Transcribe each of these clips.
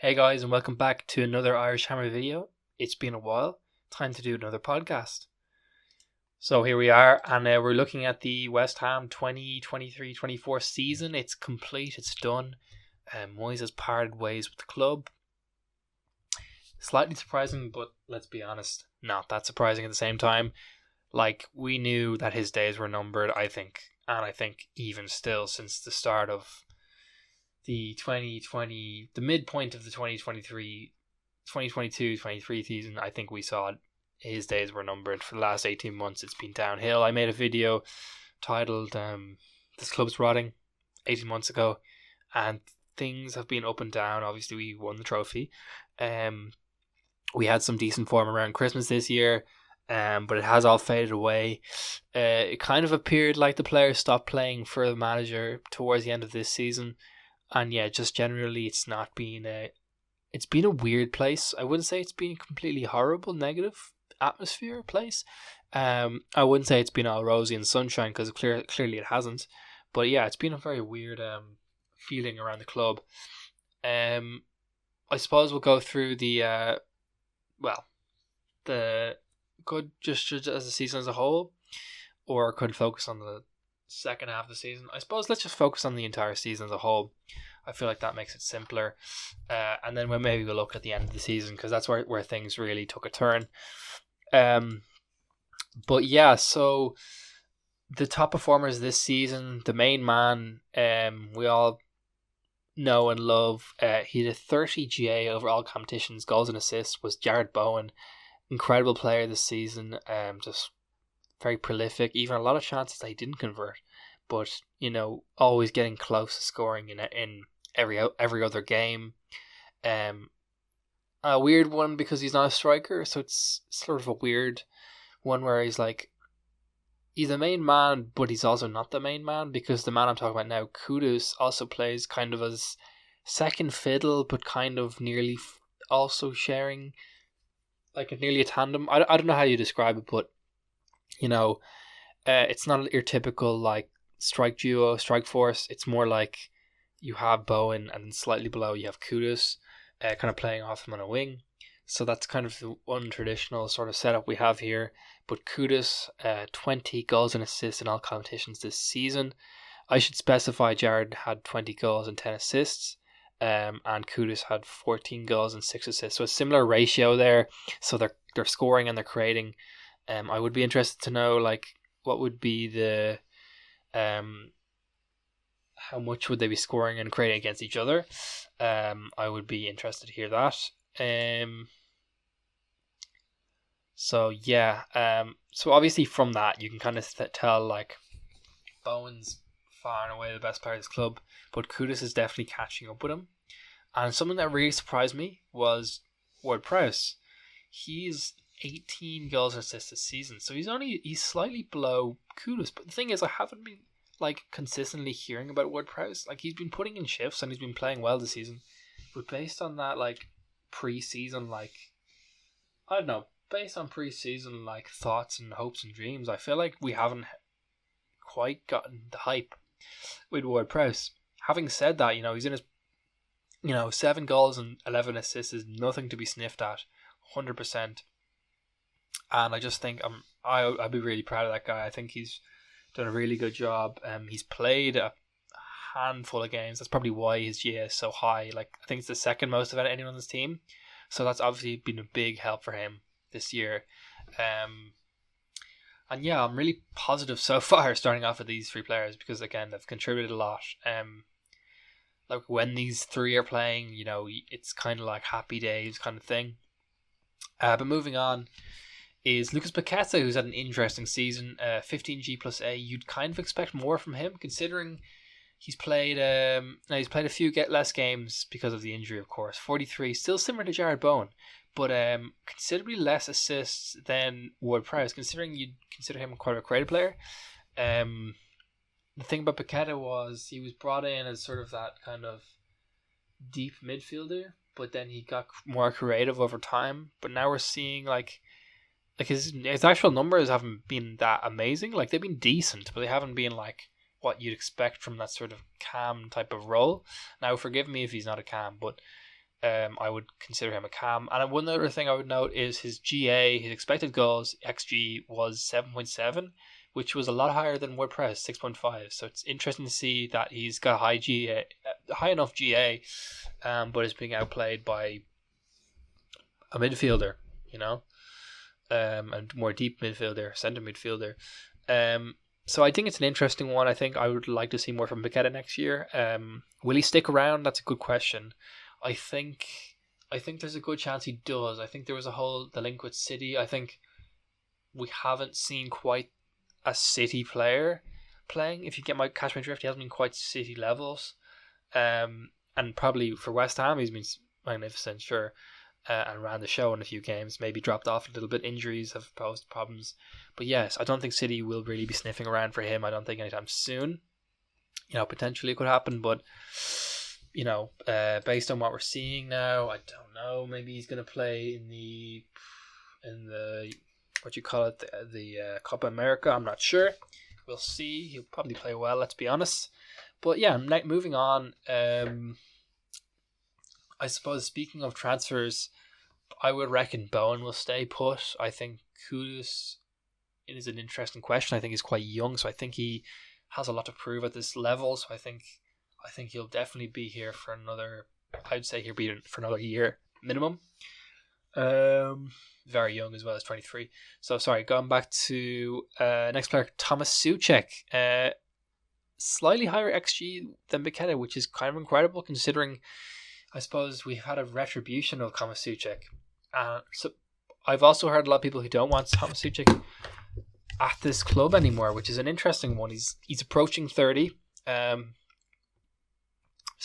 Hey guys, and welcome back to another Irish Hammer video. It's been a while. Time to do another podcast. So here we are, and we're looking at the West Ham 2023-24 season. It's complete, it's done. Moyes has parted ways with the club. Slightly surprising, but let's be honest, not that surprising at the same time. Like, we knew that his days were numbered, I think. And I think even still, since the start of the midpoint of the 2022-23 season, I think we saw his days were numbered. For the last 18 months, it's been downhill. I made a video titled This Club's Rotting 18 months ago, and things have been up and down. Obviously, we won the trophy. We had some decent form around Christmas this year, but it has all faded away. It kind of appeared like the players stopped playing for the manager towards the end of this season. And yeah, just generally, it's been a weird place. I wouldn't say it's been a completely horrible, negative atmosphere place. I wouldn't say it's been all rosy and sunshine, because clearly it hasn't. But yeah, it's been a very weird feeling around the club. I suppose we'll go through the good gestures as a season as a whole, or could focus on the second half of the season. I suppose let's just focus on the entire season as a whole. I feel like that makes it simpler, and then maybe we'll look at the end of the season, because that's where things really took a turn. But yeah, so the top performers this season, the main man, we all know and love. He had a 30 GA over all competitions, goals and assists, was Jared Bowen. Incredible player this season, just very prolific, even a lot of chances that he didn't convert, but always getting close to scoring in every other game. A weird one because he's not a striker, so it's sort of a weird one where he's the main man, but he's also not the main man, because the man I'm talking about now, Kudus, also plays kind of as second fiddle, but kind of nearly also sharing, nearly a tandem. I don't know how you describe it, but it's not your typical strike duo, strike force. It's more like you have Bowen, and slightly below you have Kudus, kind of playing off him on a wing. So that's kind of the untraditional sort of setup we have here. But Kudus, 20 goals and assists in all competitions this season. I should specify Jared had 20 goals and 10 assists. And Kudus had 14 goals and 6 assists. So a similar ratio there. So they're scoring and they're creating. I would be interested to know what would be the how much would they be scoring and creating against each other. I would be interested to hear that. So yeah, so obviously from that you can kind of tell Bowen's far and away the best player of this club, but Kudus is definitely catching up with him. And something that really surprised me was Ward-Prowse. He's 18 goals and assists this season, so he's slightly below Kudus. But the thing is, I haven't been consistently hearing about Ward-Prowse. He's been putting in shifts and he's been playing well this season, but based on that pre-season I don't know, based on pre-season thoughts and hopes and dreams, I feel like we haven't quite gotten the hype with Ward-Prowse. Having said that, he's in his 7 goals and 11 assists is nothing to be sniffed at, 100%. And I just think I'd be really proud of that guy. I think he's done a really good job. He's played a handful of games. That's probably why his GA is so high. I think it's the second most of anyone on this team. So that's obviously been a big help for him this year. And yeah, I'm really positive so far starting off with these three players, because again, they've contributed a lot. When these three are playing, it's kind of like happy days kind of thing. But moving on is Lucas Paqueta, who's had an interesting season. 15G plus A. You'd kind of expect more from him, considering he's played a few less games because of the injury, of course. 43, still similar to Jared Bowen, but considerably less assists than Ward-Prowse, considering you'd consider him quite a creative player. The thing about Paqueta was he was brought in as sort of that kind of deep midfielder, but then he got more creative over time. But now we're seeing his actual numbers haven't been that amazing. They've been decent, but they haven't been what you'd expect from that sort of cam type of role. Now, forgive me if he's not a cam, but I would consider him a cam. And one other thing I would note is his GA, his expected goals XG was 7.7, which was a lot higher than WordPress 6.5. So it's interesting to see that he's got a high GA, high enough GA, but is being outplayed by a midfielder, and more deep midfielder, centre midfielder. So I think it's an interesting one. I think I would like to see more from Paqueta next year. Will he stick around? That's a good question. I think there's a good chance he does. I think there was the link with City. I think we haven't seen quite a City player playing. If you catch my drift, he hasn't been quite City levels. And probably for West Ham, he's been magnificent, sure. And ran the show in a few games, maybe dropped off a little bit. Injuries have posed problems. But yes, I don't think City will really be sniffing around for him. I don't think anytime soon. Potentially it could happen, but based on what we're seeing now, I don't know. Maybe he's going to play in the what you call it, the Copa America. I'm not sure. We'll see. He'll probably play well, let's be honest. But yeah, moving on. I suppose speaking of transfers, I would reckon Bowen will stay put. I think Kudus, it is an interesting question. I think he's quite young, so I think he has a lot to prove at this level. So I think he'll definitely be here for another. I'd say he'll be for another year minimum. Very young as well, as 23. So sorry, going back to next player, Thomas Souček. Slightly higher XG than Paqueta, which is kind of incredible considering. I suppose we've had a retribution of Thomas Souček. So I've also heard a lot of people who don't want Thomas Souček at this club anymore, which is an interesting one. He's approaching 30. So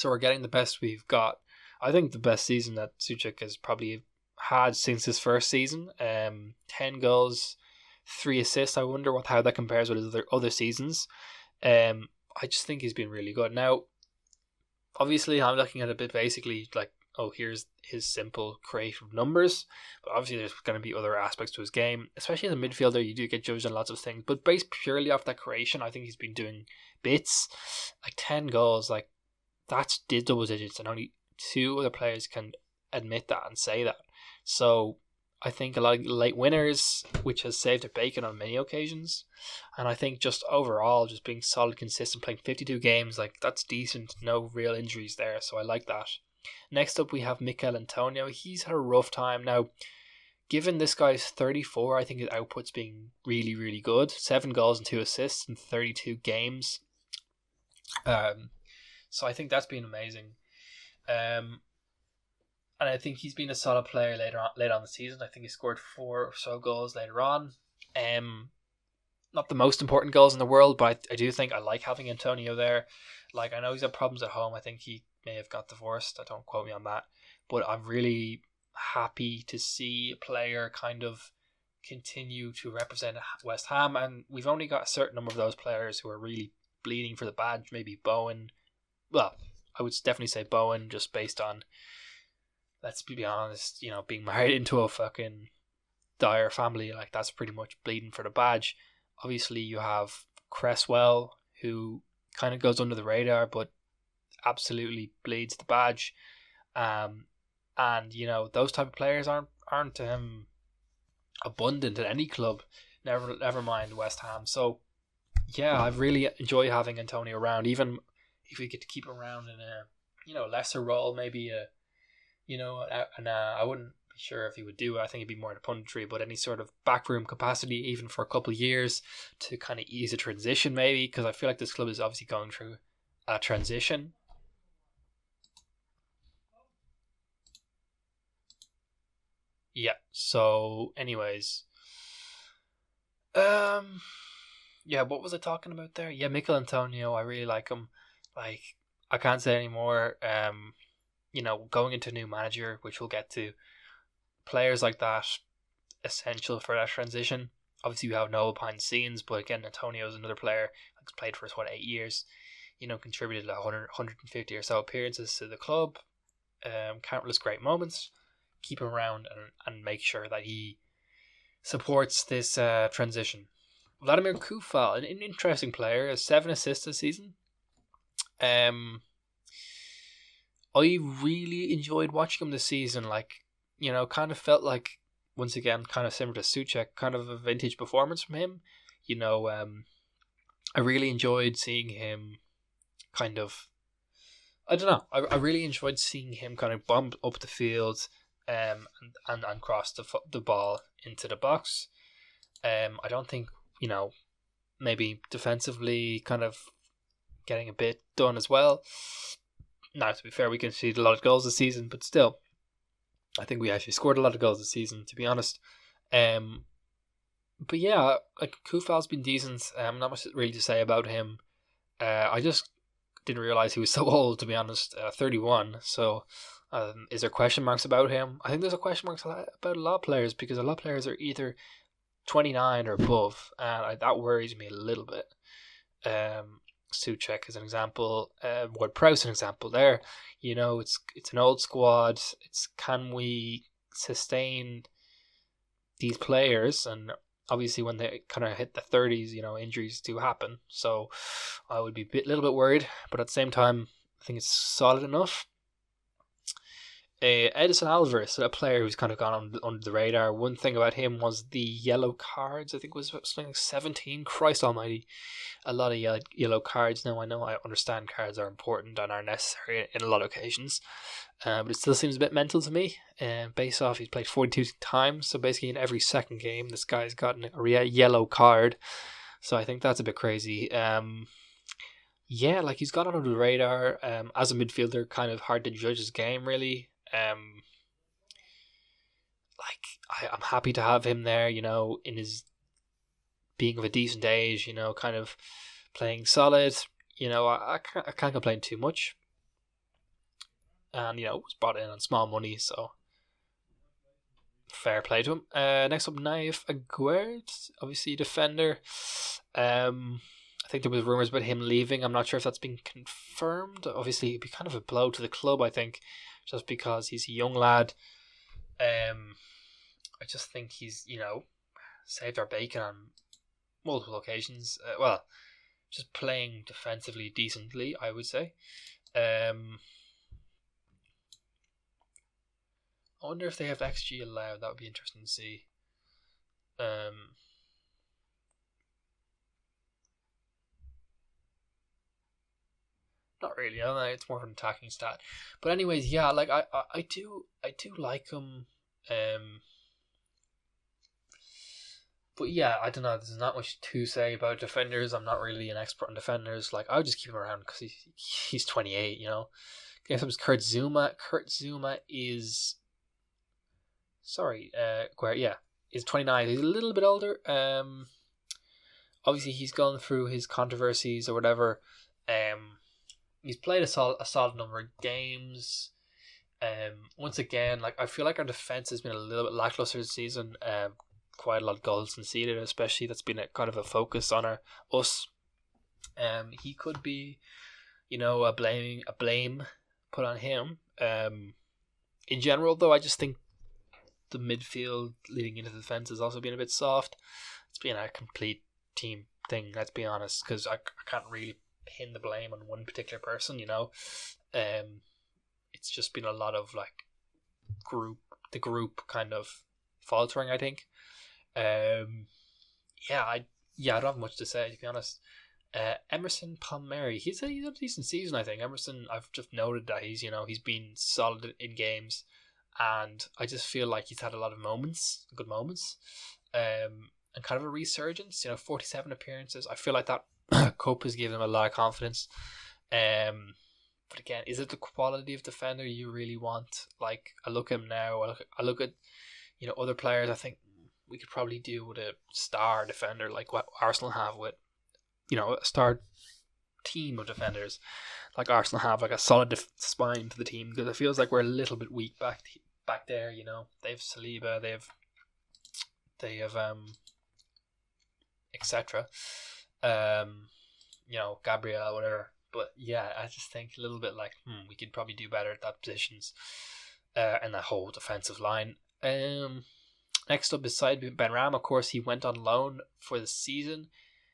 we're getting the best we've got. I think the best season that Souček has probably had since his first season. 10 goals, 3 assists. I wonder how that compares with his other seasons. I just think he's been really good. Now, obviously, I'm looking at it a bit basically like, here's his simple creative numbers. But obviously, there's going to be other aspects to his game. Especially as a midfielder, you do get judged on lots of things. But based purely off that creation, I think he's been doing bits. Like 10 goals, like that's double digits. And only 2 other players can admit that and say that. So I think a lot of late winners, which has saved a bacon on many occasions. And I think just overall, just being solid, consistent, playing 52 games, like that's decent. No real injuries there. So I like that. Next up, we have Mikel Antonio. He's had a rough time. Now, given this guy's 34, I think his output's being really, really good. 7 goals and 2 assists in 32 games. So I think that's been amazing. And I think he's been a solid player later on in the season. I think he scored 4 or so goals later on. Not the most important goals in the world, but I do think I like having Antonio there. Like, I know he's had problems at home. I think he may have got divorced. Don't quote me on that. But I'm really happy to see a player kind of continue to represent West Ham. And we've only got a certain number of those players who are really bleeding for the badge. Maybe Bowen. Well, I would definitely say Bowen, just based on, let's be honest, being married into a fucking dire family, like that's pretty much bleeding for the badge. Obviously, you have Cresswell, who kind of goes under the radar, but absolutely bleeds the badge. And those type of players aren't abundant at any club. Never mind West Ham. So yeah, I really enjoy having Antonio around, even if we get to keep him around in a lesser role, maybe I wouldn't be sure if he would do it. I think he'd be more in a punditry, but any sort of backroom capacity, even for a couple of years, to kind of ease a transition, maybe, because I feel like this club is obviously going through a transition. Yeah. So, anyways, yeah. What was I talking about there? Yeah, Mikel Antonio. I really like him. Like, I can't say anymore. Going into a new manager, which we'll get to, players like that, essential for that transition. Obviously, we have Noah behind the scenes, but again, Antonio is another player who's played for us, 8 years, contributed 150 or so appearances to the club, countless great moments. Keep him around and make sure that he supports this transition. Vladimir Kufal, an interesting player, has 7 assists this season. I really enjoyed watching him this season. Like, kind of felt like, once again, kind of similar to Suchek, kind of a vintage performance from him. I really enjoyed seeing him kind of, I don't know, I really enjoyed seeing him kind of bump up the field and cross the ball into the box. I don't think, maybe defensively kind of getting a bit done as well. Now, to be fair, we conceded a lot of goals this season, but still, I think we actually scored a lot of goals this season, to be honest. But yeah, like Kufal's been decent. Not much really to say about him. I just didn't realize he was so old, to be honest. 31. So, is there question marks about him? I think there's a question marks about a lot of players, because a lot of players are either 29 or above, and that worries me a little bit. Suchek as an example, Ward Prowse an example there. It's an old squad. Can we sustain these players? And obviously when they kind of hit the 30s, injuries do happen. So I would be a little bit worried, but at the same time, I think it's solid enough. Edison Alvarez, a player who's kind of gone under the radar. One thing about him was the yellow cards. I think it was something like 17. Christ almighty. A lot of yellow cards. Now, I understand cards are important and are necessary in a lot of occasions. But it still seems a bit mental to me. Based off, he's played 42 times. So basically in every second game, this guy's gotten a yellow card. So I think that's a bit crazy. Yeah, like he's gone under the radar. As a midfielder, kind of hard to judge his game, really. I'm happy to have him there, in his being of a decent age, kind of playing solid. I can't complain too much. And, was brought in on small money, so fair play to him. Next up, Naif Aguerd, obviously defender. I think there was rumours about him leaving. I'm not sure if that's been confirmed. Obviously, it'd be kind of a blow to the club, I think, just because he's a young lad. I just think he's, saved our bacon on multiple occasions. Just playing defensively decently, I would say. I wonder if they have XG allowed. That would be interesting to see. Not really. I don't know. It's more of an attacking stat. But anyways, yeah. Like I do like him. But yeah, I don't know. There's not much to say about defenders. I'm not really an expert on defenders. Like, I would just keep him around because he's 28. Guess it was Kurt Zuma. Kurt Zuma is, sorry, is 29. He's a little bit older. Obviously he's gone through his controversies or whatever. He's played a solid number of games. Once again, like I feel like our defense has been a little bit lackluster this season. Quite a lot of goals conceded, especially. That's been a kind of a focus on us. He could be, a blame put on him. In general, though, I just think the midfield leading into the defense has also been a bit soft. It's been a complete team thing, let's be honest, because I can't really pin the blame on one particular person. It's just been a lot of like the group kind of faltering, I think. I don't have much to say, to be honest. Emerson Palmieri, he's had a decent season, I think. Emerson, I've just noted that he's been solid in games, and I just feel like he's had a lot of good moments, and kind of a resurgence. 47 appearances. I feel like that cup has given him a lot of confidence. But again, is it the quality of defender you really want? Like, I look at him now. I look at other players. I think we could probably do with a star defender like what Arsenal have with, a star team of defenders like Arsenal have, like a solid spine to the team, because it feels like we're a little bit weak back there. They have Saliba, they have etc. Gabriel, whatever. But yeah, I just think a little bit like we could probably do better at that positions, and that whole defensive line. Next up, beside Ben Ram, of course, he went on loan for the season.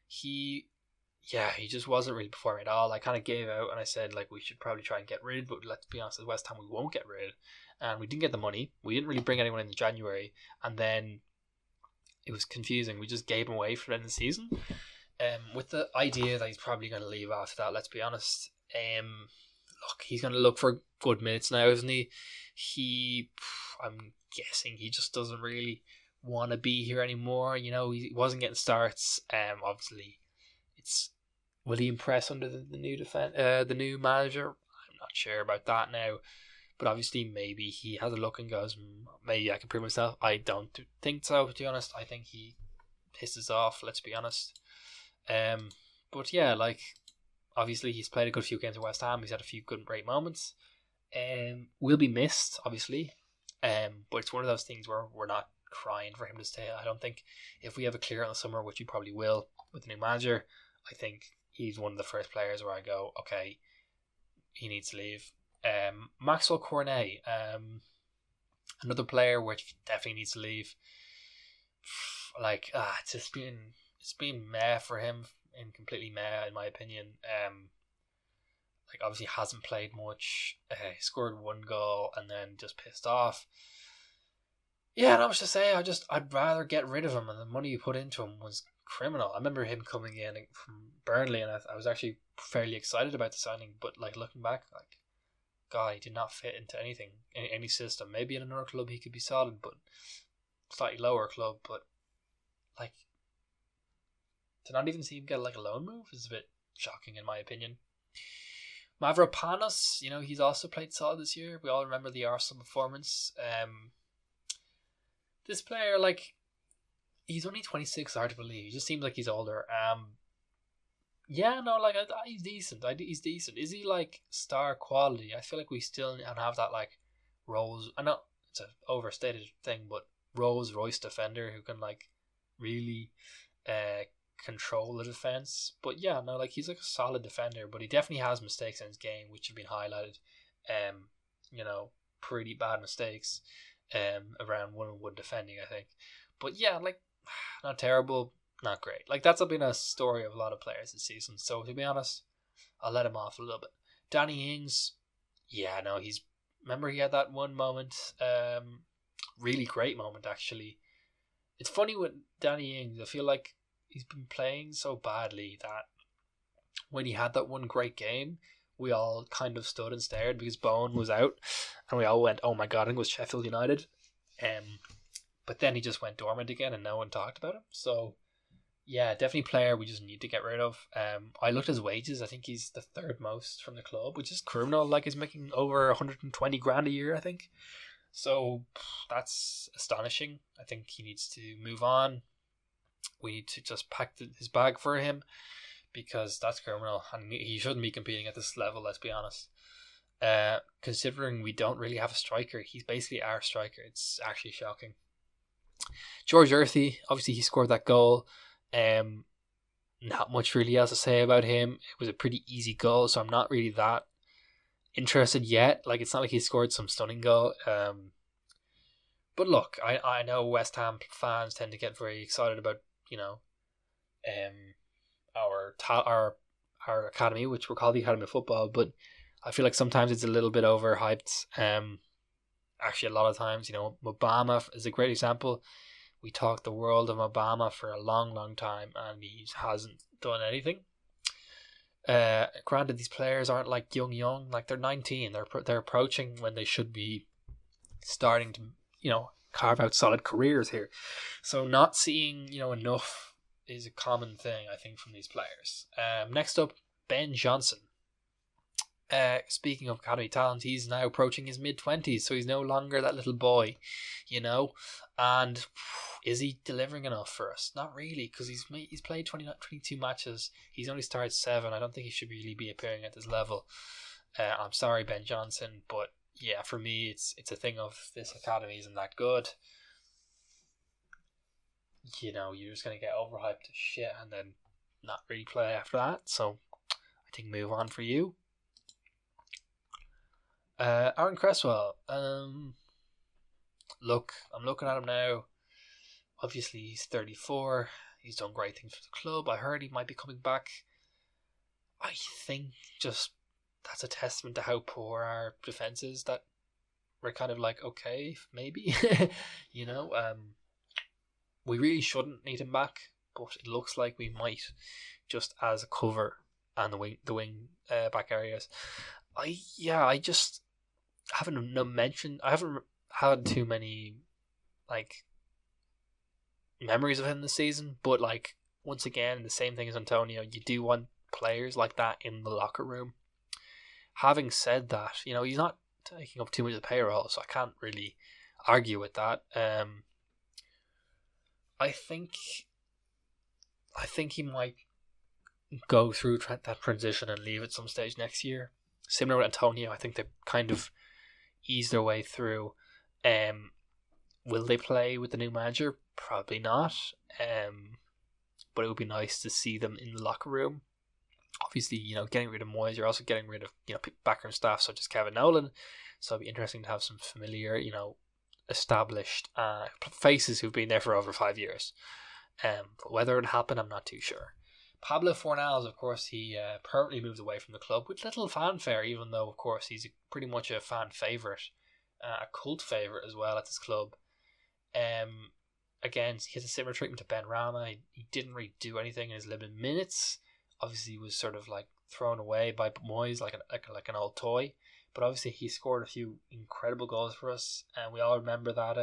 He yeah, he just wasn't really performing at all. I kind of gave out and I said, like, we should probably try and get rid, but let's be honest, at West Ham, we won't get rid. And we didn't get the money. We didn't really bring anyone in January. And then it was confusing. We just gave him away for the end of the season. With the idea that he's probably going to leave after that, let's be honest. Look, he's going to look for good minutes now, isn't he? I'm guessing he just doesn't really want to be here anymore. You know, he wasn't getting starts. Obviously, will he impress under the new manager? I'm not sure about that now. But obviously, maybe he has a look and goes, maybe I can prove myself. I don't think so, to be honest. I think he pisses off, let's be honest. But yeah, like, obviously he's played a good few games at West Ham. He's had a few good, great moments. Will be missed, obviously. But it's one of those things where we're not crying for him to stay. I don't think if we have a clear in the summer, which we probably will with the new manager, I think he's one of the first players where I go, okay, he needs to leave. Maxwell Cornet, another player which definitely needs to leave. Like, it's been meh for him, and completely meh in my opinion. Like, obviously hasn't played much. He scored one goal and then just pissed off. Yeah, not much to say. I'd rather get rid of him, and the money you put into him was criminal. I remember him coming in from Burnley, and I was actually fairly excited about the signing. But like, looking back, like, guy did not fit into anything, any system. Maybe in another club he could be solid, but slightly lower club. But like, to not even see him get like a loan move is a bit shocking in my opinion. Mavropanos, you know, he's also played solid this year. We all remember the Arsenal performance. This player, like, he's only 26, hard to believe. He just seems like he's older. Yeah, no, like, he's decent. He's decent. Is he like star quality? I feel like we still don't have that, like, Rolls. I know it's an overstated thing, but Rolls Royce defender who can, like, really control the defense. But yeah, no, like, he's like a solid defender, but he definitely has mistakes in his game which have been highlighted. You know, pretty bad mistakes. Around 1-on-1 defending, I think. But yeah, like, not terrible, not great. Like, that's been a story of a lot of players this season. So to be honest, I'll let him off a little bit. Danny Ings, yeah, no, remember he had that one moment, really great moment actually. It's funny with Danny Ings, I feel like he's been playing so badly that when he had that one great game, we all kind of stood and stared because Bowen was out, and we all went, "Oh my god!" I think it was Sheffield United. But then he just went dormant again, and no one talked about him. So, yeah, definitely player we just need to get rid of. I looked at his wages. I think he's the third most from the club, which is criminal. Like, he's making over 120 grand a year, I think. So that's astonishing. I think he needs to move on. We need to just pack his bag for him, because that's criminal, and he shouldn't be competing at this level, let's be honest. Considering we don't really have a striker, he's basically our striker. It's actually shocking. George Earthy, obviously he scored that goal. Not much really else to say about him. It was a pretty easy goal, so I'm not really that interested yet. Like, it's not like he scored some stunning goal. But look, I know West Ham fans tend to get very excited about, you know, our academy, which we're called the Academy of Football, but I feel like sometimes it's a little bit overhyped. Actually, a lot of times, you know, Obama is a great example. We talked the world of Obama for a long, long time, and he hasn't done anything. Granted, these players aren't like young, like they're 19. They're approaching when they should be starting to, you know, carve out solid careers here. So not seeing, you know, enough is a common thing, I think, from these players. Next up, Ben Johnson. Speaking of academy talent, he's now approaching his mid-20s, so he's no longer that little boy, you know. And is he delivering enough for us? Not really, because he's played 22 matches. He's only started 7. I don't think he should really be appearing at this level. I'm sorry, Ben Johnson, but yeah, for me, it's a thing of this academy isn't that good. You know, you're just going to get overhyped to shit and then not really play after that. So I think move on for you. Aaron Cresswell. Look, I'm looking at him now. Obviously, he's 34. He's done great things for the club. I heard he might be coming back I think just that's a testament to how poor our defense is, that we're kind of like, okay, maybe. you know, we really shouldn't need him back, but it looks like we might, just as a cover and the wing back areas. I just haven't mentioned. I haven't had too many like memories of him this season, but like once again, the same thing as Antonio. You do want players like that in the locker room. Having said that, he's not taking up too much of the payroll, so I can't really argue with that. I think he might go through that transition and leave at some stage next year. Similar with Antonio, I think they kind of ease their way through. Will they play with the new manager? Probably not. But it would be nice to see them in the locker room. Obviously, getting rid of Moyes, you're also getting rid of backroom staff such as Kevin Nolan. So it'd be interesting to have some familiar, established faces who've been there for over 5 years. But whether it happened, I'm not too sure. Pablo Fornals, of course, he permanently moved away from the club with little fanfare, even though, of course, he's pretty much a fan favourite, a cult favourite as well at this club. Again, he has a similar treatment to Ben Rama. He didn't really do anything in his limited minutes. Obviously, he was sort of like thrown away by Moyes like an old toy. But obviously, he scored a few incredible goals for us, and we all remember that.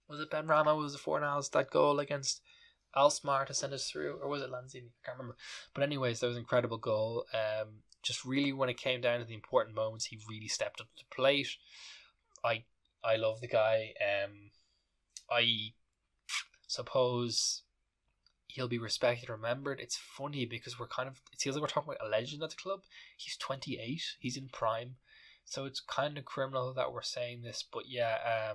Was it Ben Rama? Was it Fornals that goal against Alsmar to send us through, or was it Lanzini? I can't remember. But anyways, that was an incredible goal. Just really, when it came down to the important moments, he really stepped up to the plate. I love the guy. I suppose he'll be respected and remembered. It's funny because it feels like we're talking about a legend at the club. He's 28. He's in prime. So it's kind of criminal that we're saying this. But yeah,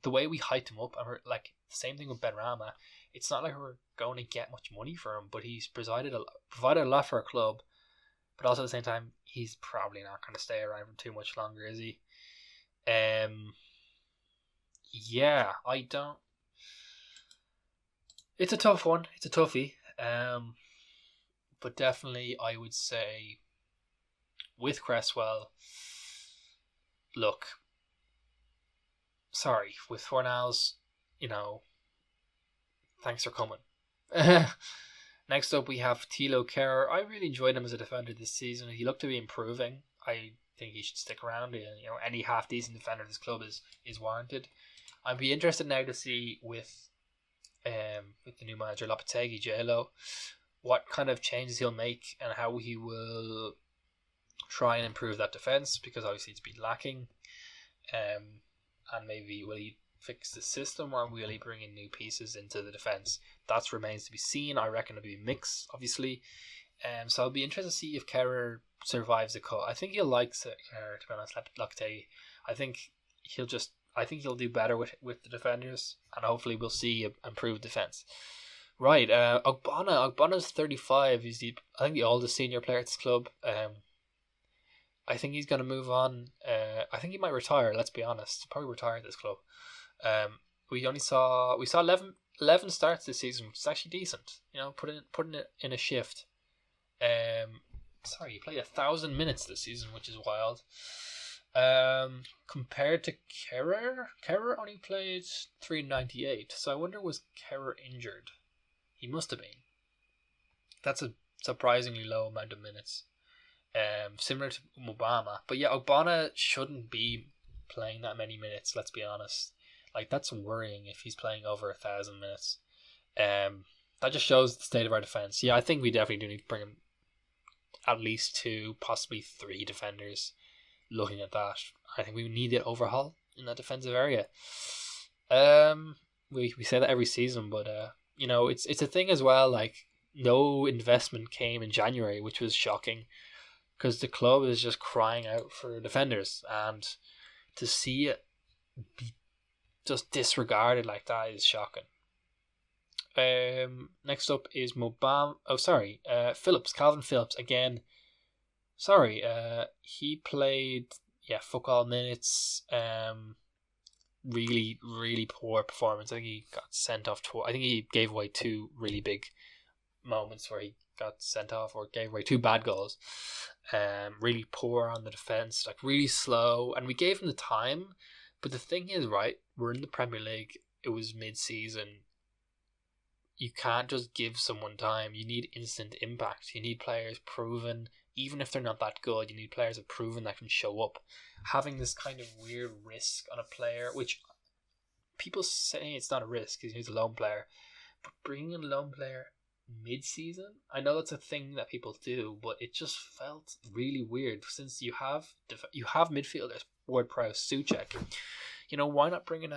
the way we hyped him up, and we're like, the same thing with Ben Rama. It's not like we're going to get much money for him, but he's provided a lot for our club. But also at the same time, he's probably not going to stay around for too much longer, is he? Yeah, I don't. It's a tough one. It's a toughie. But definitely, I would say with Cresswell. Look, sorry, with Fornals, thanks for coming. Next up, we have Thilo Kehrer. I really enjoyed him as a defender this season. He looked to be improving. I think he should stick around. Any half decent defender in this club is warranted. I'd be interested now to see with the new manager Lopetegui, JLo, what kind of changes he'll make and how he will try and improve that defense, because obviously it's been lacking. And maybe will he fix the system, or will he bring in new pieces into the defense? That remains to be seen. I reckon it'll be a mix, obviously. So I'll be interested to see if Kehrer survives the cut. I think he'll like Kehrer, to be honest. Lopetegui. I think he'll do better with the defenders, and hopefully we'll see improved defense. Right, Ogbonna's 35. He's I think the oldest senior player at this club. I think he's going to move on. I think he might retire. Let's be honest, probably retire at this club. We saw 11 starts this season, which is actually decent. Putting it in a shift. He played 1,000 minutes this season, which is wild. Compared to Kehrer only played 398. So I wonder, was Kehrer injured? He must have been. That's a surprisingly low amount of minutes. Similar to Obama. But yeah, Ogbonna shouldn't be playing that many minutes, let's be honest. Like, that's worrying if he's playing over 1,000 minutes. That just shows the state of our defense. Yeah, I think we definitely do need to bring in at least 2, possibly 3 defenders. Looking at that, I think we need an overhaul in that defensive area. We say that every season, but it's a thing as well. Like, no investment came in January, which was shocking, because the club is just crying out for defenders, and to see it be just disregarded like that is shocking. Next up is Phillips, Calvin Phillips again. Sorry, he played fuck all minutes. Really, really poor performance. I think he got sent off. I think he gave away 2 really big moments where he got sent off or gave away 2 bad goals. Really poor on the defense, like really slow, and we gave him the time. But the thing is, right, we're in the Premier League. It was mid-season. You can't just give someone time. You need instant impact. You need players proven, even if they're not that good. You need players that proven that can show up. Having this kind of weird risk on a player, which people say it's not a risk because he's a lone player, but bringing in a lone player mid-season, I know that's a thing that people do, but it just felt really weird. Since you have midfielders, Ward-Prowse, Souček, why not bring in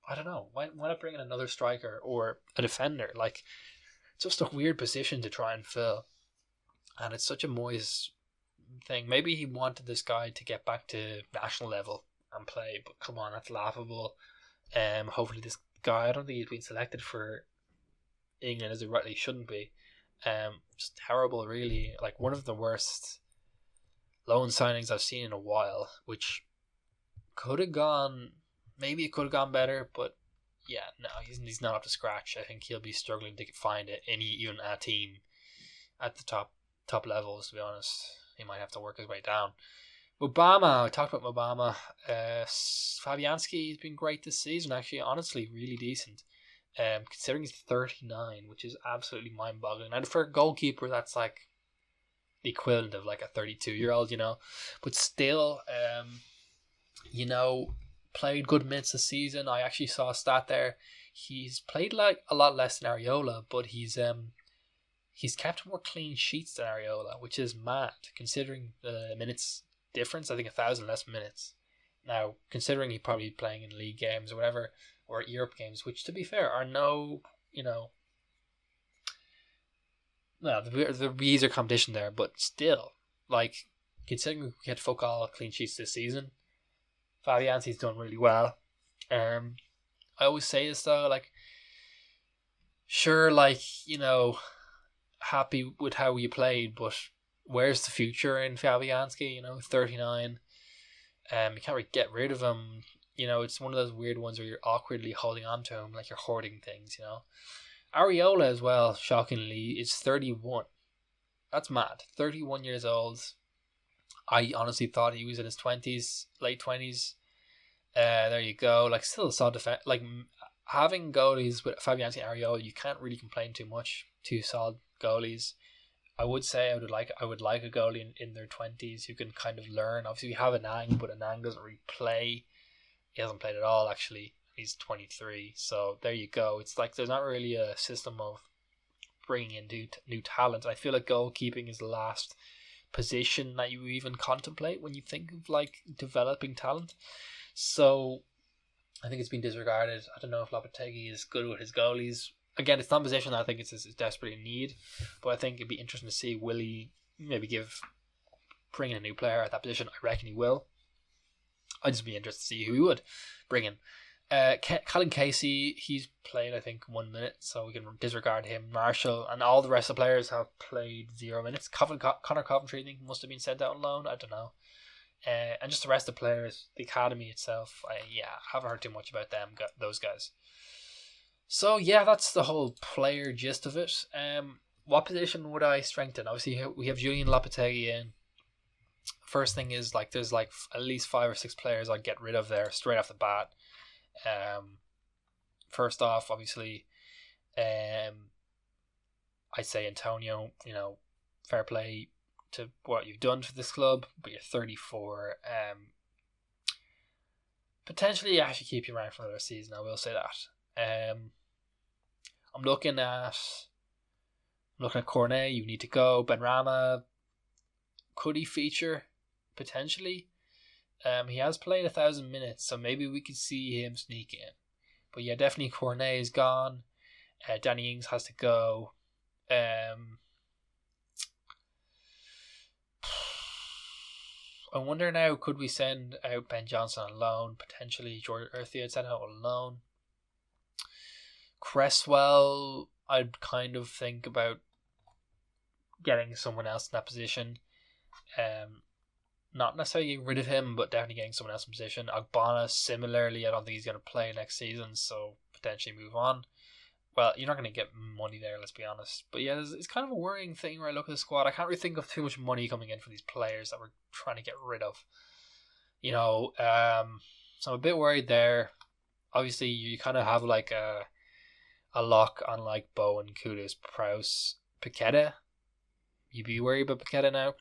why not bring in another striker or a defender? Like, it's just a weird position to try and fill, and it's such a Moyes thing. Maybe he wanted this guy to get back to national level and play, but come on, that's laughable. Hopefully this guy, I don't think he's been selected for England as he rightly shouldn't be. Just terrible, really. Like, one of the worst loan signings I've seen in a while, which could have gone, maybe it could have gone better, but yeah, no, he's not up to scratch. I think he'll be struggling to find even a team at the top levels, to be honest. He might have to work his way down. Obama, I talked about Obama. Fabianski has been great this season, actually, honestly, really decent. Considering he's 39, which is absolutely mind-boggling. And for a goalkeeper, that's like the equivalent of like a 32-year-old, But still, played good minutes this season. I actually saw a stat there. He's played like a lot less than Areola, but he's kept more clean sheets than Areola, which is mad considering the minutes difference. I think 1,000 less minutes. Now, considering he probably playing in league games or whatever, or Europe games, which to be fair are no, the easier competition there, but still, like, considering we get fuck all clean sheets this season, Fabianski's done really well. I always say this though, like, sure, like, happy with how you played, but where's the future in Fabianski? 39. You can't really get rid of him. It's one of those weird ones where you're awkwardly holding on to him, like you're hoarding things. Areola as well, shockingly, is 31. That's mad. 31 years old. I honestly thought he was in his 20s, late 20s. There you go. Like, still a solid defense. Like, having goalies with Fabianski and Areola, you can't really complain too much. 2 solid goalies. I would say I would like a goalie in their 20s who can kind of learn. Obviously, we have Anang, but Anang doesn't really play. He hasn't played at all, actually. He's 23. So there you go. It's like there's not really a system of bringing in new talent. I feel like goalkeeping is the last position that you even contemplate when you think of like developing talent. So I think it's been disregarded. I don't know if Lopetegui is good with his goalies. Again, it's not a position that I think it's desperately in need, but I think it'd be interesting to see, will he maybe bring in a new player at that position? I reckon he will. I'd just be interested to see who he would bring in. Colin Casey, he's played I think 1 minute, so we can disregard him. Marshall and all the rest of the players have played 0 minutes. Connor Coventry, I think, must have been sent out on loan. I don't know. And just the rest of the players, the academy itself, I haven't heard too much about them, those guys. So yeah, that's the whole player gist of it. What position would I strengthen? Obviously, we have Julian Lopetegui in. First thing is, like, there's like at least 5 or 6 players I'd get rid of there straight off the bat. First off, obviously, I'd say Antonio. Fair play to what you've done for this club, but you're 34. Potentially actually keep you around for another season. I will say that. I'm looking at Cornet. You need to go. Benrahma, could he feature potentially? He has played 1,000 minutes, so maybe we could see him sneak in. But yeah, definitely Cornet is gone. Danny Ings has to go. I wonder now, could we send out Ben Johnson on loan? Potentially Jordan Earthy I'd send out on loan. Cresswell, I'd kind of think about getting someone else in that position. Not necessarily getting rid of him, but definitely getting someone else in position. Agbana, similarly, I don't think he's going to play next season, so potentially move on. well, you're not going to get money there, let's be honest. But yeah, it's kind of a worrying thing where I look at the squad. I can't really think of too much money coming in for these players that we're trying to get rid of. So I'm a bit worried there. Obviously, you kind of have like a lock on like Bowen, Kudus, Prowse, Paqueta. You'd be worried about Paqueta now.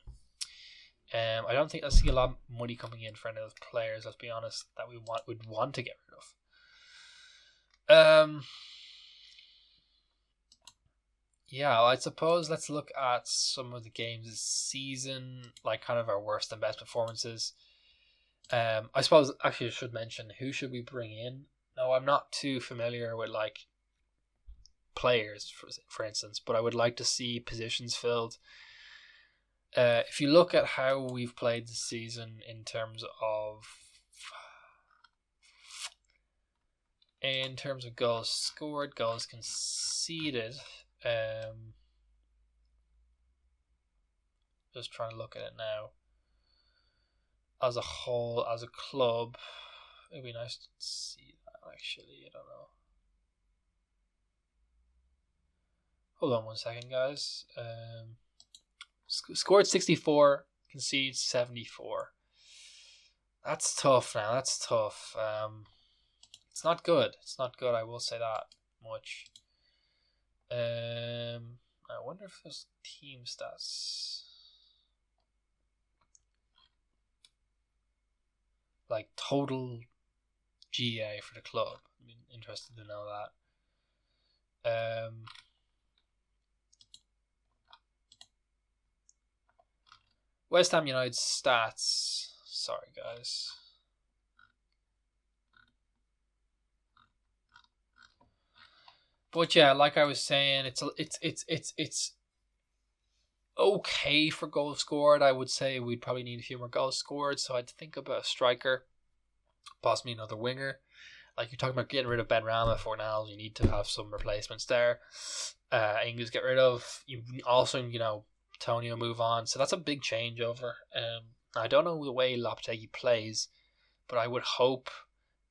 I don't think I see a lot of money coming in for any of those players, let's be honest, that would want to get rid of. Yeah, I suppose let's look at some of the games this season, like kind of our worst and best performances. I suppose actually I should mention who should we bring in. No, I'm not too familiar with like players, for instance, but I would like to see positions filled. If you look at how we've played this season in terms of goals scored, goals conceded, just trying to look at it now. As a whole, as a club, it'd be nice to see that actually. I don't know. Hold on 1 second, guys. Scored 64, conceded 74. That's tough now. That's tough. It's not good. It's not good. I will say that much. I wonder if there's team stats. Like total GA for the club. I'm interested to know that. West Ham United stats. Sorry, guys. But yeah, like I was saying, it's okay for goals scored. I would say we'd probably need a few more goals scored. So I'd think about a striker, possibly another winger. Like you're talking about getting rid of Ben Rama for now, you need to have some replacements there. Ings get rid of. You also, Tonio move on. So that's a big changeover. I don't know the way Lopetegui plays, but I would hope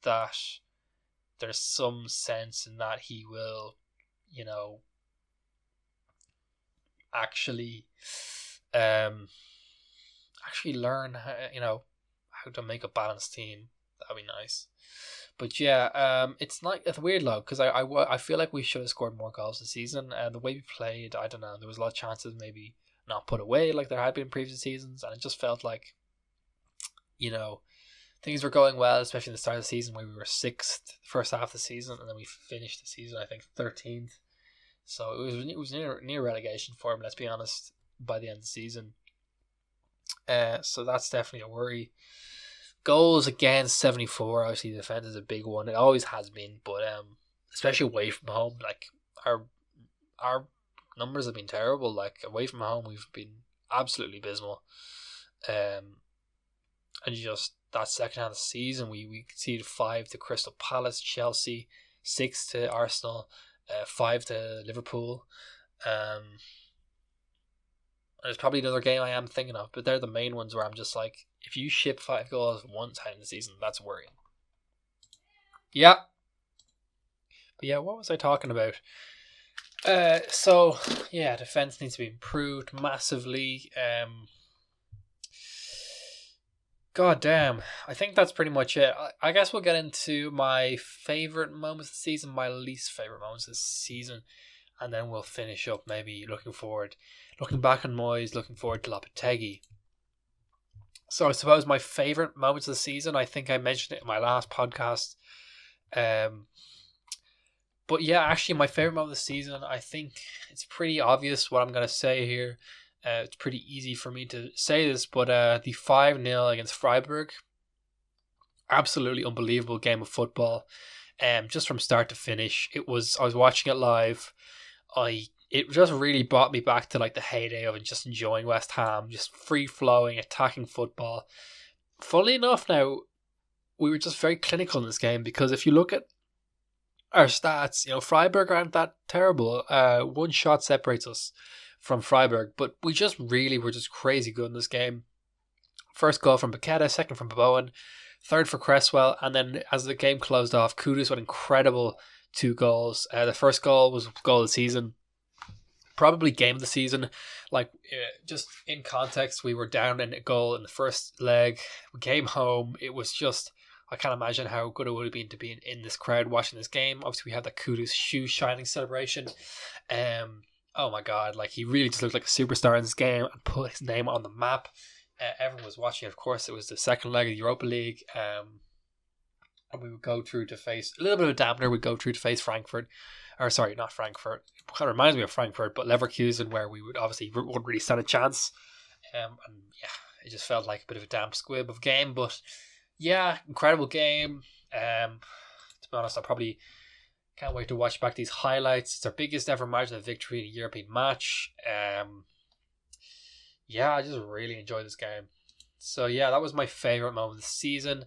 that there's some sense in that he will, actually learn how to make a balanced team. That'd be nice. But yeah, it's a weird luck because I feel like we should have scored more goals this season. And the way we played, I don't know, there was a lot of chances maybe not put away like there had been in previous seasons, and it just felt like, things were going well, especially in the start of the season where we were 6th the first half of the season, and then we finished the season I think 13th. So it was near relegation for him, let's be honest, by the end of the season. So that's definitely a worry. Goals against 74, obviously the defense is a big one. It always has been, but especially away from home, like our numbers have been terrible. Like away from home, we've been absolutely abysmal. And just that second half of the season, we conceded 5 to Crystal Palace, Chelsea, 6 to Arsenal, 5 to Liverpool. There's probably another game I am thinking of, but they're the main ones where I'm just like, if you ship 5 goals one time in the season, that's worrying. Yeah. But yeah, what was I talking about? So yeah, defense needs to be improved massively. God damn, I think that's pretty much it. I guess we'll get into my favourite moments of the season, my least favourite moments of the season, and then we'll finish up maybe looking back on Moyes, looking forward to Lopetegui. So I suppose my favourite moments of the season, I think I mentioned it in my last podcast. But yeah, actually my favourite moment of the season, I think it's pretty obvious what I'm going to say here. It's pretty easy for me to say this, but the 5-0 against Freiburg, absolutely unbelievable game of football. Just from start to finish, I was watching it live. It just really brought me back to like the heyday of just enjoying West Ham, just free flowing, attacking football. Funnily enough, now we were just very clinical in this game because if you look at our stats, Freiburg aren't that terrible. One shot separates us from Freiburg, but we just really were just crazy good in this game. First goal from Paqueta, second from Bowen, third for Cresswell, and then as the game closed off, Kudus with incredible 2 goals. The first goal was goal of the season, probably game of the season. Like, just in context, we were down in a goal in the first leg. We came home. It was just, I can't imagine how good it would have been to be in this crowd watching this game. Obviously, we had the Kudus shoe shining celebration. Oh my god, like, he really just looked like a superstar in this game and put his name on the map. Everyone was watching. Of course, it was the second leg of the Europa League. And we would go through to face a little bit of a dampener. We'd go through to face Frankfurt, or sorry, not Frankfurt. It kind of reminds me of Frankfurt, but Leverkusen, where we would obviously wouldn't really stand a chance. And yeah, it just felt like a bit of a damp squib of game. But yeah, incredible game. To be honest, I probably can't wait to watch back these highlights. It's our biggest ever margin of victory in a European match. Yeah, I just really enjoyed this game. So yeah, that was my favourite moment of the season.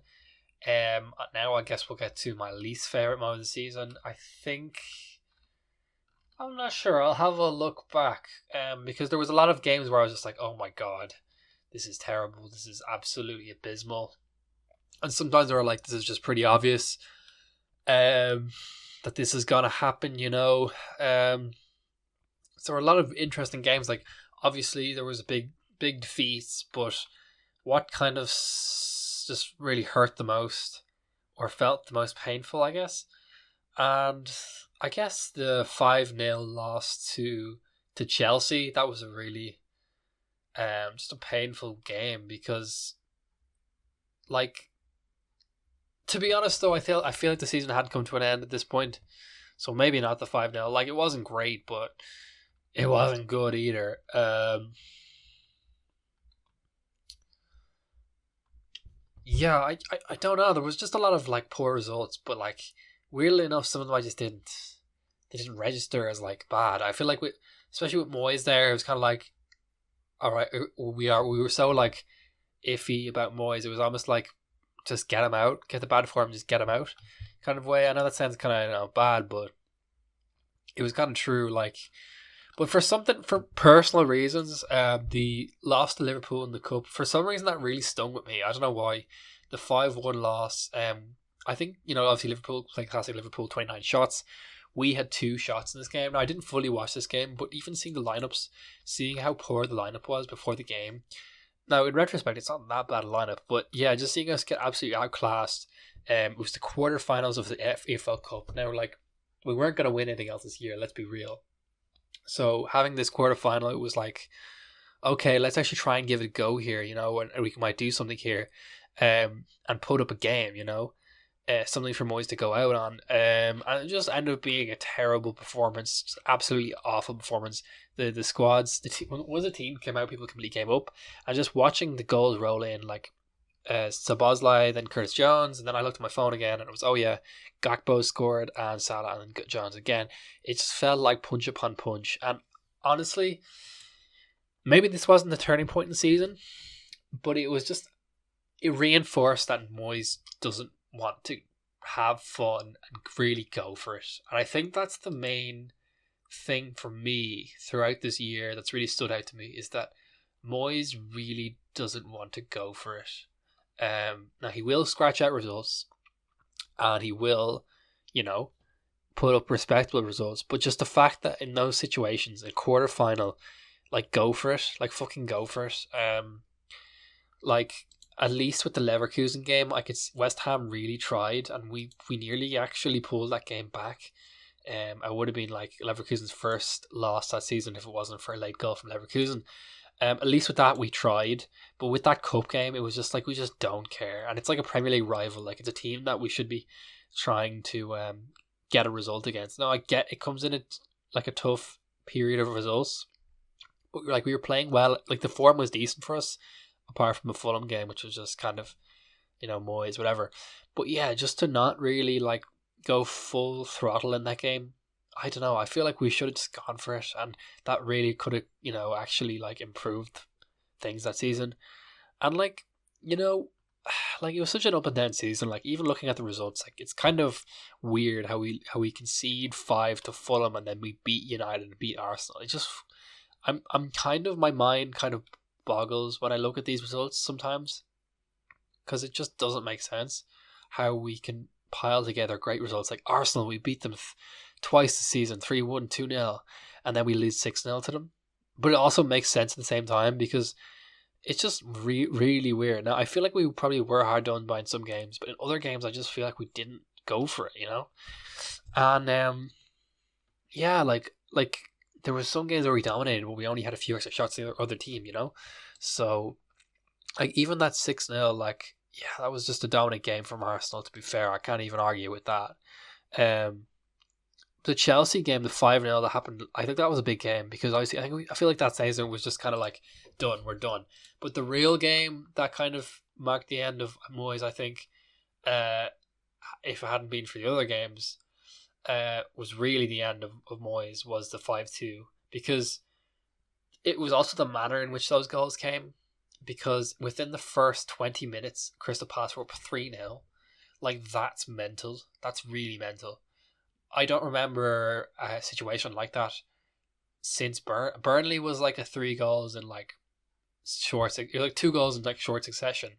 Now I guess we'll get to my least favourite moment of the season. I think, I'm not sure. I'll have a look back. Because there was a lot of games where I was just like, oh my god, this is terrible. This is absolutely abysmal. And sometimes they were like, this is just pretty obvious. That this is gonna happen, you know. So there were a lot of interesting games. Like, obviously there was big defeats, but what kind of just really hurt the most or felt the most painful, I guess. And I guess the 5-0 loss to Chelsea, that was a really just a painful game because, like, to be honest though, I feel like the season had come to an end at this point. So maybe not the 5-0. Like, it wasn't great, but it wasn't good either. Yeah, I don't know. There was just a lot of like poor results, but like, weirdly enough, some of them I just didn't register as like bad. I feel like especially with Moyes there, it was kind of like, all right, we were so like iffy about Moyes. It was almost like, just get him out, get the bad form, just get him out, kind of way. I know that sounds kind of, bad, but it was kind of true. Like, but for personal reasons, the loss to Liverpool in the cup, for some reason that really stung with me. I don't know why. The 5-1 loss. I think, obviously Liverpool playing classic Liverpool, 29 shots. We had 2 shots in this game. Now, I didn't fully watch this game, but even seeing the lineups, seeing how poor the lineup was before the game. Now, in retrospect, it's not that bad a lineup, but yeah, just seeing us get absolutely outclassed. It was the quarterfinals of the EFL Cup. Now, like, we weren't going to win anything else this year. Let's be real. So having this quarterfinal, it was like, okay, let's actually try and give it a go here, and we might do something here, and put up a game, something for Moyes to go out on. And it just ended up being a terrible performance, just absolutely awful performance. The squads, once the team came out, people completely gave up. And just watching the goals roll in, like Szoboszlai, then Curtis Jones, and then I looked at my phone again, and it was, oh yeah, Gakpo scored and Salah and then Jones again. It just felt like punch upon punch. And honestly, maybe this wasn't the turning point in the season, but it reinforced that Moyes doesn't want to have fun and really go for it. And I think that's the main thing for me throughout this year that's really stood out to me, is that Moyes really doesn't want to go for it. Now, he will scratch out results and he will, put up respectable results, but just the fact that in those situations, a quarterfinal, like, go for it, like, fucking go for it. Like, at least with the Leverkusen game, West Ham really tried, and we nearly actually pulled that game back. I would have been like Leverkusen's first loss that season if it wasn't for a late goal from Leverkusen. At least with that we tried, but with that cup game, it was just like, we just don't care, and it's like a Premier League rival. Like, it's a team that we should be trying to get a result against. Now, I get it comes in a tough period of results, but like, we were playing well. Like, the form was decent for us, apart from the Fulham game, which was just kind of, Moyes, whatever. But yeah, just to not really like go full throttle in that game, I don't know. I feel like we should have just gone for it, and that really could have, actually like improved things that season. And like, like, it was such an up and down season. Like, even looking at the results, like, it's kind of weird how we concede 5 to Fulham and then we beat United and beat Arsenal. It just, I'm kind of, my mind kind of boggles when I look at these results sometimes, because it just doesn't make sense how we can pile together great results. Like Arsenal, we beat them twice this season, 3-1, 2-0, and then we lose 6-0 to them. But it also makes sense at the same time because it's just really weird. Now, I feel like we probably were hard done by in some games, but in other games, I just feel like we didn't go for it, And yeah, like there was some games where we dominated, but we only had a few extra shots than the other team. So like even that 6-0, like yeah, that was just a dominant game from Arsenal. To be fair, I can't even argue with that. The Chelsea game, the 5-0 that happened, I think that was a big game because obviously I feel like that season was just kind of like done, we're done. But the real game that kind of marked the end of Moyes, I think, if it hadn't been for the other games, was really the end of Moyes, was the 5-2, because it was also the manner in which those goals came, because within the first 20 minutes, Crystal Palace were up 3-0. Like, that's mental. That's really mental. I don't remember a situation like that since Burnley was like a 3 goals in like short, like 2 goals in like short succession.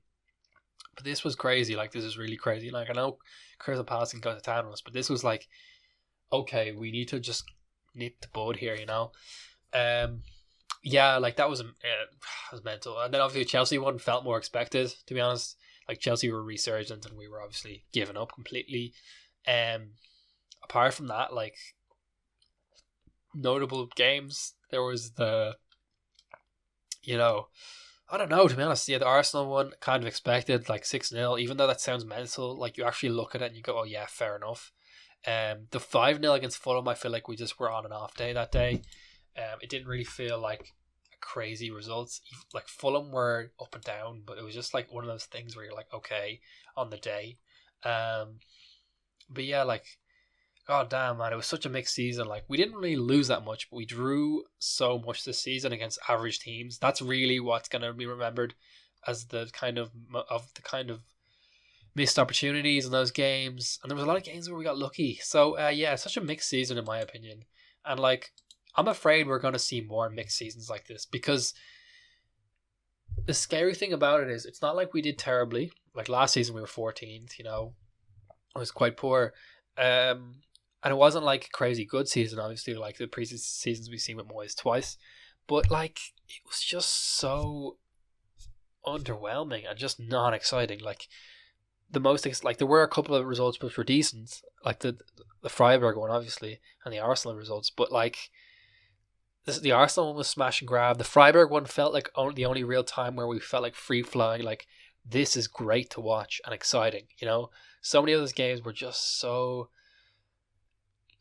But this was crazy. Like, this is really crazy. Like, I know Crystal Palace can go to town on us, but this was like, okay, we need to just nip the bud here, Yeah, like that was mental. And then obviously Chelsea one felt more expected, to be honest. Like Chelsea were resurgent and we were obviously giving up completely. Apart from that, like notable games, there was I don't know, to be honest. Yeah, the Arsenal one, kind of expected, like 6-0, even though that sounds mental. Like you actually look at it and you go, oh yeah, fair enough. The 5-0 against Fulham, I feel like we just were on an off day that day. It didn't really feel like a crazy result. Like Fulham were up and down, but it was just like one of those things where you're like, okay, on the day. But yeah, like, god damn, man, it was such a mixed season. Like, we didn't really lose that much, but we drew so much this season against average teams. That's really what's going to be remembered as the kind of missed opportunities in those games. And there was a lot of games where we got lucky. So yeah, it's such a mixed season in my opinion. And like, I'm afraid we're going to see more mixed seasons like this, because the scary thing about it is it's not like we did terribly. Like last season we were 14th, it was quite poor. And it wasn't like a crazy good season, obviously, like the previous seasons we've seen with Moyes twice. But like, it was just so underwhelming and just not exciting. Like like there were a couple of results which were decent, like the Freiburg one obviously and the Arsenal results, but like the Arsenal one was smash and grab. The Freiburg one felt like the only real time where we felt like free flowing, like this is great to watch and exciting. So many of those games were just so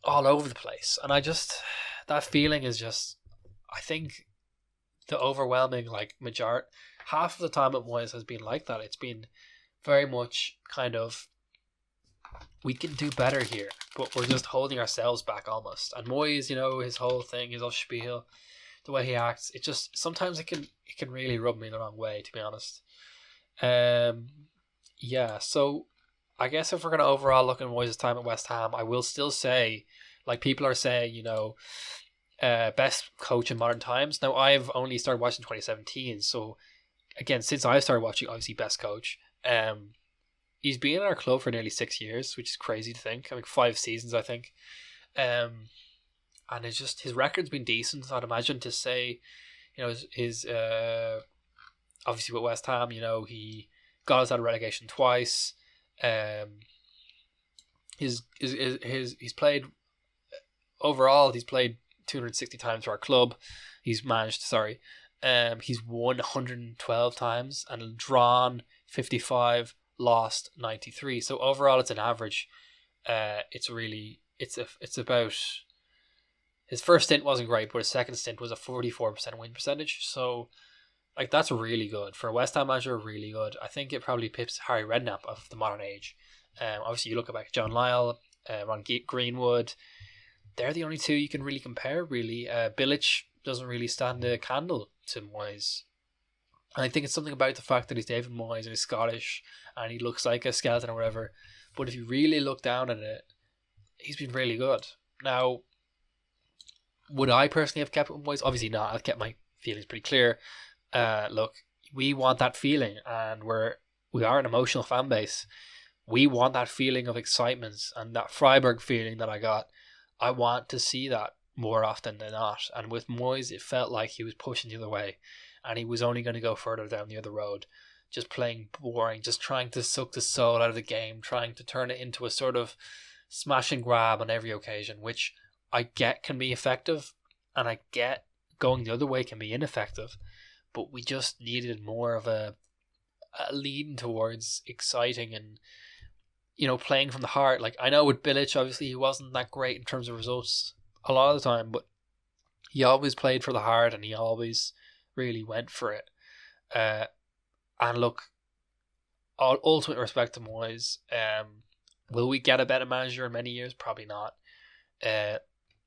all over the place, and that feeling is just, I think the overwhelming like majority, half of the time at Moyes has been like that. It's been very much kind of, we can do better here, but we're just holding ourselves back almost. And Moyes, his whole thing, his whole spiel, the way he acts, it just sometimes it can really rub me the wrong way, to be honest. Yeah, so I guess if we're going to overall look at Moyes' time at West Ham, I will still say, like people are saying, best coach in modern times. Now, I've only started watching 2017, so again, since I started watching, obviously best coach. He's been in our club for nearly 6 years, which is crazy to think. 5 seasons, I think. And it's just, his record's been decent. I'd imagine to say, his obviously with West Ham, he got us out of relegation twice. He's played overall. He's played 260 times for our club. He's won 112 times and drawn 55, lost 93. So overall, it's an average. It's about, his first stint wasn't great, but his second stint was a 44% win percentage. So like, that's really good for a West Ham manager. Really good. I think it probably pips Harry Redknapp of the modern age. Obviously, you look back at John Lyall, Ron Greenwood. They're the only two you can really compare. Really, Bilic doesn't really stand a candle to Moyes. And I think it's something about the fact that he's David Moyes and he's Scottish and he looks like a skeleton or whatever. But if you really look down at it, he's been really good. Now, would I personally have kept it with Moyes? Obviously not. I've kept my feelings pretty clear. Look, we want that feeling, and we are an emotional fan base. we want that feeling of excitement and that Freiburg feeling that I got. I want to see that more often than not. And with Moyes, it felt like he was pushing the other way, and he was only going to go further down the other road, just playing boring, just trying to suck the soul out of the game, trying to turn it into a sort of smash and grab on every occasion, which I get can be effective, and I get going the other way can be ineffective. But we just needed more of a lean towards exciting and, playing from the heart. Like, I know with Bilic, obviously he wasn't that great in terms of results a lot of the time, but he always played for the heart and he always really went for it. And look, all ultimate respect to Moyes. Will we get a better manager in many years? Probably not.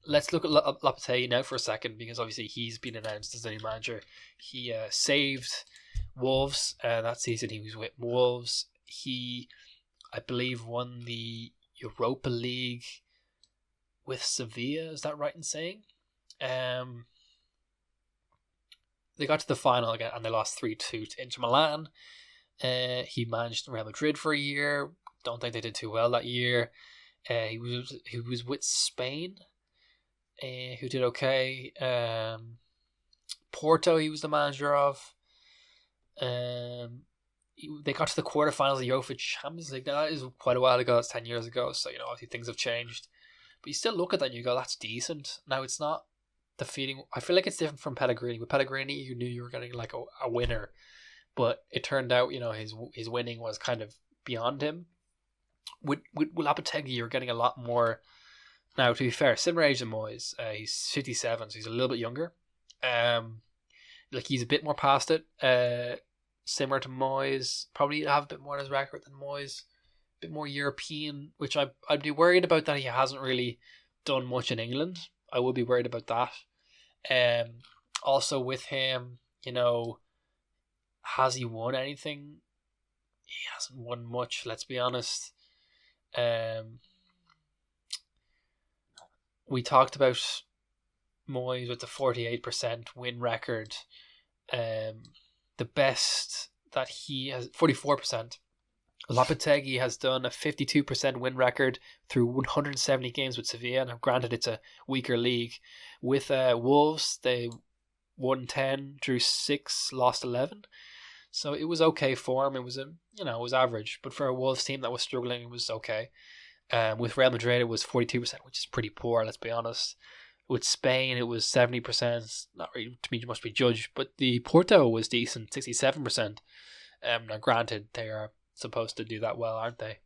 Let's look at Lopetegui now for a second, because obviously he's been announced as the new manager. He saved Wolves that season. He was with Wolves. He, I believe, won the Europa League with Sevilla. Is that right in saying? They got to the final again and they lost 3-2 to Inter Milan. He managed Real Madrid for a year. Don't think they did too well that year. He was with Spain, who did okay. Porto, he was the manager of. They got to the quarterfinals of the UEFA Champions League. Now, that is quite a while ago. That's 10 years ago. So, obviously things have changed. But you still look at that and you go, that's decent. Now, it's not the feeling. I feel like it's different from Pellegrini. With Pellegrini, you knew you were getting like a winner. But it turned out, his winning was kind of beyond him. With Lopetegui, you're getting a lot more. Now, to be fair, similar age than Moyes. He's 57, so he's a little bit younger. He's a bit more past it. Similar to Moyes, probably have a bit more on his record than Moyes. A bit more European, which I'd be worried about that he hasn't really done much in England. I would be worried about that. Also with him, has he won anything? He hasn't won much, let's be honest. We talked about Moyes with the 48% win record. The best that he has, 44%. Lopetegui has done a 52% win record through 170 games with Sevilla. Now, granted, it's a weaker league. With Wolves, they won 10, drew 6, lost 11. So it was okay for him. It was it was average. But for a Wolves team that was struggling, it was okay. With Real Madrid, it was 42%, which is pretty poor, let's be honest. With Spain, it was 70%. Not really, to me, must be judged. But the Porto was decent, 67%. Now, granted, they are supposed to do that well, aren't they?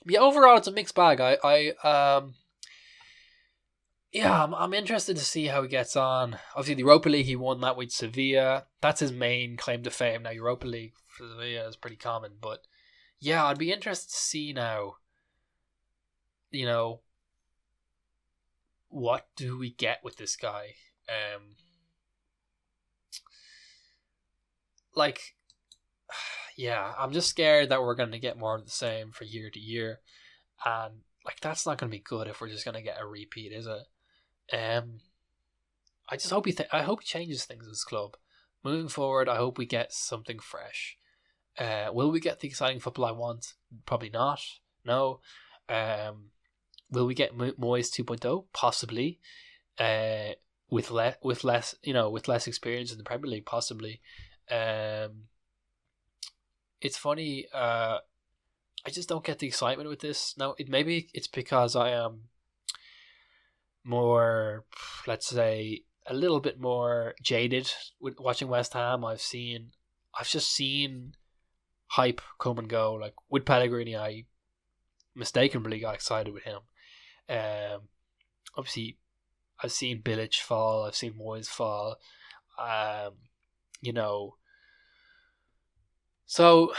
But yeah, overall, it's a mixed bag. I'm interested to see how he gets on. Obviously, the Europa League, he won that with Sevilla. That's his main claim to fame. Now, Europa League for Sevilla is pretty common. But yeah, I'd be interested to see now, what do we get with this guy? I'm just scared that we're going to get more of the same for year to year. And, that's not going to be good if we're just going to get a repeat, is it? I just hope I hope he changes things in this club. Moving forward, I hope we get something fresh. Will we get the exciting football I want? Probably not. No. Will we get Moyes 2.0? Possibly. With less experience in the Premier League, possibly. It's funny. I just don't get the excitement with this. Now, maybe it's because I am more, let's say, a little bit more jaded with watching West Ham. I've just seen hype come and go. Like with Pellegrini, I mistakenly got excited with him. Obviously, I've seen Bilic fall. I've seen Moyes fall. So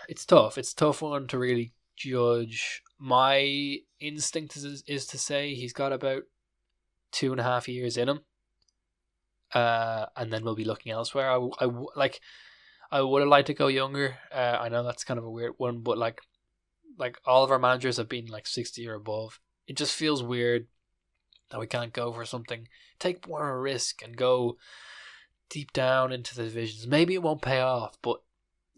it's tough. It's a tough one to really judge. My instinct is to say he's got about 2.5 years in him, and then we'll be looking elsewhere. I would have liked to go younger. I know that's kind of a weird one, but like all of our managers have been 60 or above. It just feels weird that we can't go for something, take more of a risk and go deep down into the divisions. Maybe it won't pay off, but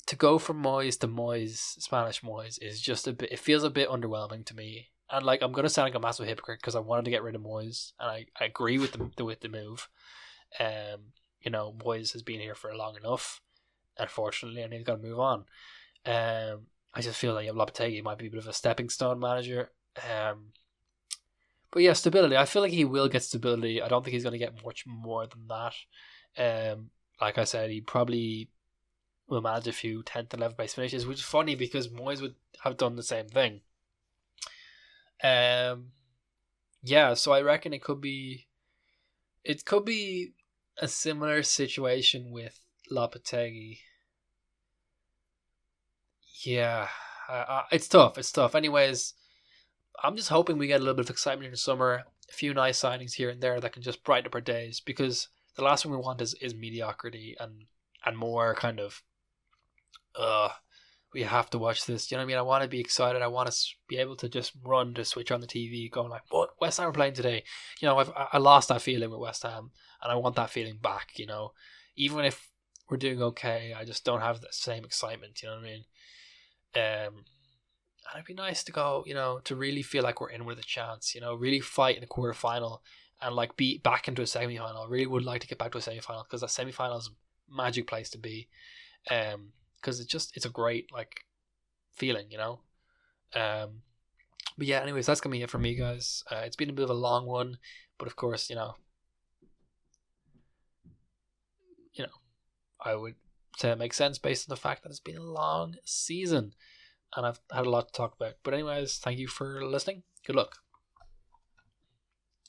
to go from Moyes to Moyes, Spanish Moyes, is just a bit. It feels a bit underwhelming to me. And like, I'm gonna sound like a massive hypocrite because I wanted to get rid of Moyes, and I agree with the move. Moyes has been here for long enough, unfortunately, and he's got to move on. I just feel like Lopetegui might be a bit of a stepping stone manager. But yeah, stability. I feel like he will get stability. I don't think he's going to get much more than that. Like I said, he probably will manage a few 10th and 11th place finishes, which is funny because Moyes would have done the same thing. Yeah, so I reckon it could be a similar situation with Lopetegui. Yeah, it's tough. It's tough. Anyways, I'm just hoping we get a little bit of excitement in the summer, a few nice signings here and there that can just brighten up our days, because the last thing we want is mediocrity and more kind of, we have to watch this. Do you know what I mean? I want to be excited. I want to be able to just run to switch on the TV, going like, "What, West Ham are playing today?" I lost that feeling with West Ham, and I want that feeling back. Even if we're doing okay, I just don't have the same excitement. You know what I mean? And it'd be nice to go, to really feel like we're in with a chance. Really fight in a quarter final and like be back into a semi final. I really would like to get back to a semi final, because that semi final is a magic place to be. Because it's a great like feeling. But yeah, anyways, that's gonna be it for me, guys. It's been a bit of a long one, but of course, I would say it makes sense based on the fact that it's been a long season and I've had a lot to talk about. But anyways, thank you for listening. Good luck.